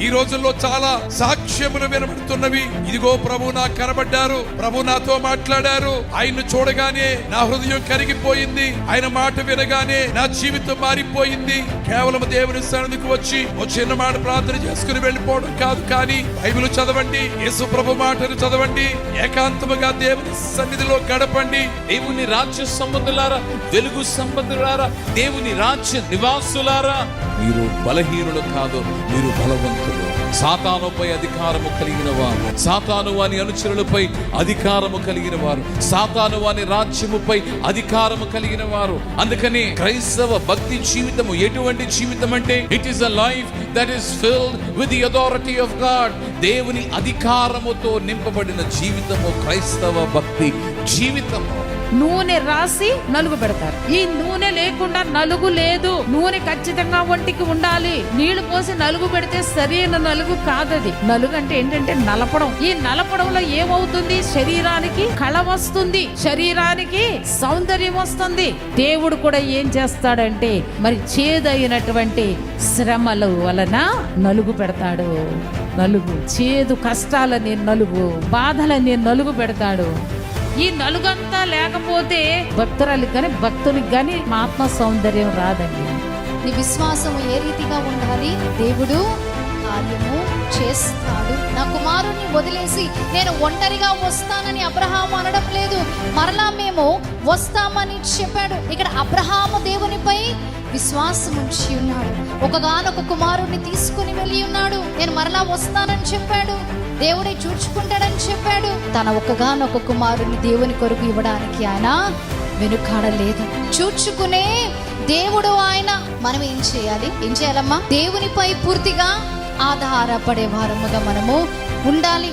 ఈ రోజుల్లో చాలా సాక్ష్యములు వినబడుతున్నవి. ఇదిగో ప్రభు నాకు కనబడ్డారు, ప్రభు నాతో మాట్లాడారు, ఆయన్ను చూడగానే నా హృదయం కరిగిపోయింది, ఆయన మాట వినగానే నా జీవితం మారిపోయింది. కేవలం దేవుని సన్నిధికి వచ్చి ఓ చిన్న మాట ప్రార్థన చేసుకుని వెళ్ళిపోవడం కాదు, కానీ బైబిల్ చదవండి, యేసు ప్రభు మాటను చదవండి, ఏకాంతముగా దేవుని సన్నిధిలో గడపండి. దేవుని రాజ్య సంబంధులారా, వెలుగు సంబంధులారా, దేవుని రాజ్య నివాసులారా, మీరు బలహీనులు కాదు, మీరు బలవంతులు. సాతానుపై అధికారము కలిగిన వారు, సాతాను వాని అనుచరులపై అధికారము కలిగిన వారు, సాతాను వాని రాజ్యముపై అధికారము కలిగిన వారు. అందుకని క్రైస్తవ భక్తి జీవితము ఎటువంటి జీవితం అంటే, it is a life that is filled with the authority of God. దేవుని అధికారముతో నింపబడిన జీవితము క్రైస్తవ భక్తి జీవితము. నూనె రాసి నలుగు పెడతారు. ఈ నూనె లేకుండా నలుగు లేదు. నూనె ఖచ్చితంగా ఒంటికి ఉండాలి. నీళ్లు పోసి నలుగు పెడితే సరైన నలుగు కాదది. నలుగు అంటే ఏంటంటే నలపడం. ఈ నలపడంలో ఏమవుతుంది? శరీరానికి కళ వస్తుంది, శరీరానికి సౌందర్యం వస్తుంది. దేవుడు కూడా ఏం చేస్తాడంటే మరి చేదైనటువంటి శ్రమల వలన నలుగు పెడతాడు. నలుగు చేదు కష్టాలని నలుగు, బాధలని నలుగు పెడతాడు. ఈ నలుగంతా లేకపోతే భక్తురాలికి కానీ భక్తునికి కానీ ఆత్మ సౌందర్యం రాదండి. నీ విశ్వాసము ఏ రీతిగా ఉండాలి? దేవుడు కార్యము చేస్తాడు. నా కుమారుణ్ణి వదిలేసి నేను ఒంటరిగా వస్తానని అబ్రహాము అనడం లేదు, మరలా మేము వస్తామని చెప్పాడు. ఇక్కడ అబ్రహాము దేవునిపై విశ్వాసం ఉంచి ఉన్నాడు. ఒకగానొక కుమారుణ్ణి తీసుకుని వెళ్ళి ఉన్నాడు. నేను మరలా వస్తానని చెప్పాడు, దేవుడే చూచుకుంటాడని చెప్పాడు. తన ఒకగానొక కుమారుని దేవుని కొరకు ఇవ్వడానికి ఆయన వెనుకాడలేదు. చూచుకునే దేవుడు ఆయన. మనం ఏం చేయాలమ్మా? దేవునిపై పూర్తిగా ఆధారపడే వారముగా మనము ఉండాలి.